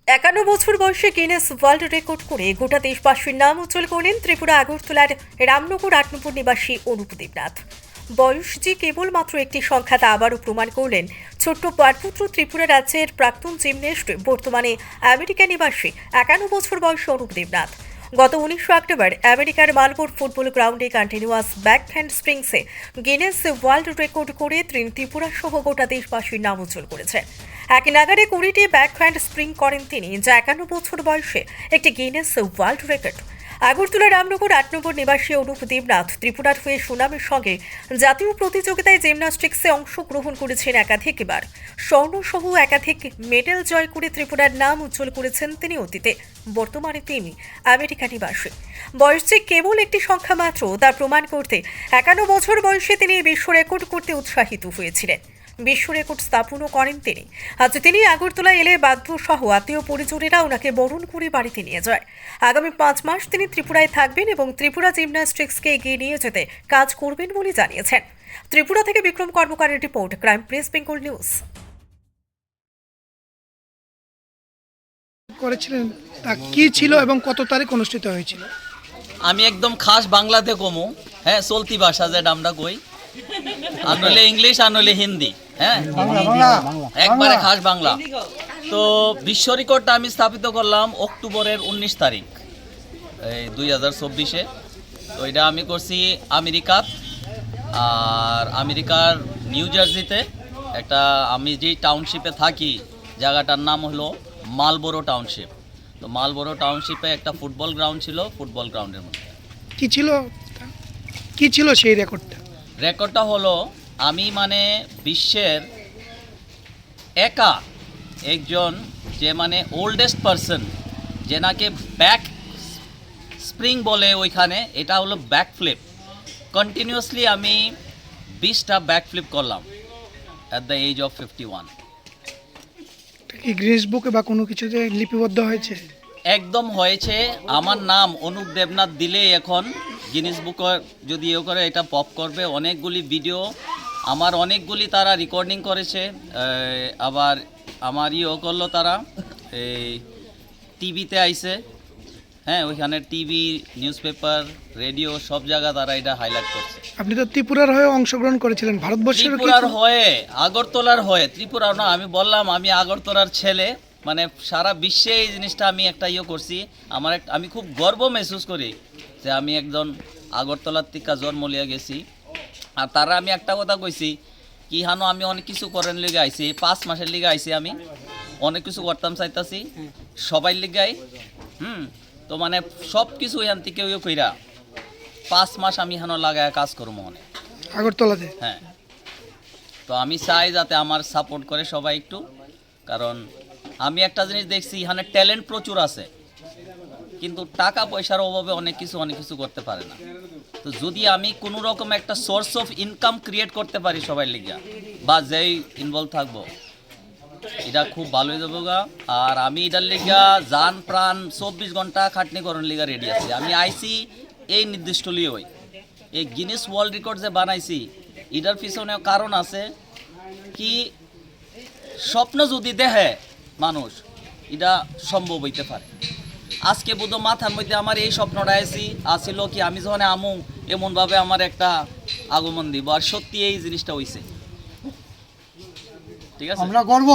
51 বছর বয়সে Guinness world record করে গোটা দেশবাসীর নাম উজ্জ্বল করলেন ত্রিপুরা আগরতলার রামনগর 8 নম্বর নিবাসী অনুপ দেবনাথ। বয়স যে কেবলমাত্র একটি সংখ্যা তা আবারও প্রমাণ করলেন ছোট্ট পারপুত্র ত্রিপুরা রাজ্যের প্রাক্তন জিমন্যাস্ট, বর্তমানে আমেরিকা নিবাসী 51 বছর বয়সী অনুপ দেবনাথ। গত 19 অক্টোবর আমেরিকার মালবোর্ন ফুটবল গ্রাউন্ডে কন্টিনিউয়াস ব্যাক হ্যান্ডস্প্রিংসে গিনেস ওয়ার্ল্ড রেকর্ড করে ত্রিপুরা সহ গোটা দেশবাসীর নাম উজ্জ্বল করেছেন। এক নাগারে 20টি ব্যাক হ্যান্ড স্প্রিং করেন তিনি, যা 51 বছর বয়সে একটি Guinness world record. Agartala Ramnagar 8 নম্বর নিবাসী অনুপ দেবনাথ ত্রিপুরার হয়ে সুনামের সঙ্গে জাতীয় প্রতিযোগিতায় জিমন্যাস্টিক্সে অংশগ্রহণ করেছেন একাধিকবার। স্বর্ণসহ একাধিক মেডেল জয় করে ত্রিপুরার নাম উজ্জ্বল করেছেন তিনি অতীতে। বর্তমানে তিনি আমেরিকা নিবাসী। বয়স যে কেবল একটি সংখ্যা মাত্র তা প্রমাণ করতে 51 বছর বয়সে তিনি বিশ্ব রেকর্ড করতে উৎসাহিত হয়েছিলেন। বিশ্ব রেকর্ড স্থাপনও করেন তিনি। আজ তিনি আগরতলা এলে বাধ্য সহ আত্মীয় পরিজনেরা ওনাকে বরণ করে বাড়িতে নিয়ে যায়। আগামী 5 মাস তিনি ত্রিপুরায় থাকবেন এবং ত্রিপুরা জিমন্যাস্টিক্সকে এগিয়ে নিয়ে যেতে কাজ করবেন বলে জানিয়েছেন। ত্রিপুরা থেকে বিক্রম কর্মকারের report, crime press Bengal news. করেছিলেন তা কি ছিল এবং কত তারিখ অনুষ্ঠিত হয়েছিল? আমি একদম খাস বাংলাতে কমু, হ্যাঁ, চলতি ভাষা যেটা আমরা কই, আর নইলে ইংলিশ আর নইলে হিন্দি, হ্যাঁ, একবারে খাস বাংলা। তো বিশ্ব রেকর্ডটা আমি স্থাপিত করলাম অক্টোবরের 19 তারিখ এই 2024-এ। তো এটা আমি করছি আমেরিকাত, আর আমেরিকার নিউ জার্সিতে একটা, আমি যেই টাউনশিপে থাকি জায়গাটার নাম হলো মালবোরো টাউনশিপ। তো মালবোরো টাউনশিপে একটা ফুটবল গ্রাউন্ড ছিল, ফুটবল গ্রাউন্ডের মধ্যে কি ছিল সেই রেকর্ডটা? রেকর্ডটা হলো আমি মানে বিশ্বের একা একজন যে মানে ওল্ডেস্ট পারসন, যে নাকি ব্যাক স্প্রিং বলে ওইখানে, এটা হলো ব্যাক ফ্লিপ। কন্টিনিউয়াসলি আমি 20টা ব্যাক ফ্লিপ করলাম অ্যাট দ্য এজ অফ 51। কি গ্রিনিস বুকে বা কোনো কিছুতে লিপিবদ্ধ হয়েছে? একদম হয়েছে। আমার নাম অনুপ দেবনাথ দিলেই এখন গিনিস বুকের যদি ইয়ে করে এটা পপ করবে। অনেকগুলি ভিডিও আমার, অনেকগুলি তারা রেকর্ডিং করেছে, আবার আমার ইয়েও করলো তারা, এই টিভিতে আইছে, হ্যাঁ, ওইখানে টিভি, নিউজ পেপার, রেডিও সব জায়গা তারা এটা হাইলাইট করছে। আপনি তো ত্রিপুরার হয়ে অংশগ্রহণ করেছিলেন, ভারতবর্ষের ত্রিপুরার হয়ে, আগরতলার হয়ে, ত্রিপুরা না, আমি বললাম আমি আগরতলার ছেলে, মানে সারা বিশ্বে এই জিনিসটা আমি একটা ইয়ে করছি। আমি খুব গর্ব মেহসুস করি যে আমি একজন আগরতলার থেকে জন্ম লিয়ে গেছি। আর তারা আমি একটা কথা কইছি কি হানো, আমি অনেক কিছু করেন লিগে আইছি, 5 মাসের লিগে আইছি, আমি অনেক কিছু করতাম চাইতাছি সবাই লিগাই, তো মানে সব কিছু এখান থেকে ইয়ে কইরা 5 মাস আমি হানো লাগায় কাজ করবো মনে আগরতলাতে। হ্যাঁ, তো আমি চাই যাতে আমার সাপোর্ট করে সবাই একটু, কারণ আমি একটা জিনিস দেখছি এখানে ট্যালেন্ট প্রচুর আছে, কিন্তু টাকা পয়সার অভাবে অনেক কিছু করতে পারে না। তো যদি আমি কোনো রকম একটা সোর্স অফ ইনকাম ক্রিয়েট করতে পারি সবাই লিগা, বা যেই ইনভলভ থাকবো, এটা খুব ভালোই যাবো গা। আর আমি এটার লিগা জান প্রাণ 24 ঘন্টা খাটনি করার লিগা রেডি আছি। আমি আইসি এই নির্দিষ্ট লিওই, এই গিনেস ওয়ার্ল্ড রেকর্ড যে বানাইছি এটার পিছনে কারণ আছে কি, স্বপ্ন যদি দেখে মানুষ, এটা সম্ভব হইতে পারে। আজকে বোধ মাথার মধ্যে আমার এই স্বপ্নটা আসিল কি আমি যখন আমু এমনভাবে আমার একটা আগমন দিব, আর সত্যি এই জিনিসটা হইছে। ঠিক আছে, আমরা গর্ব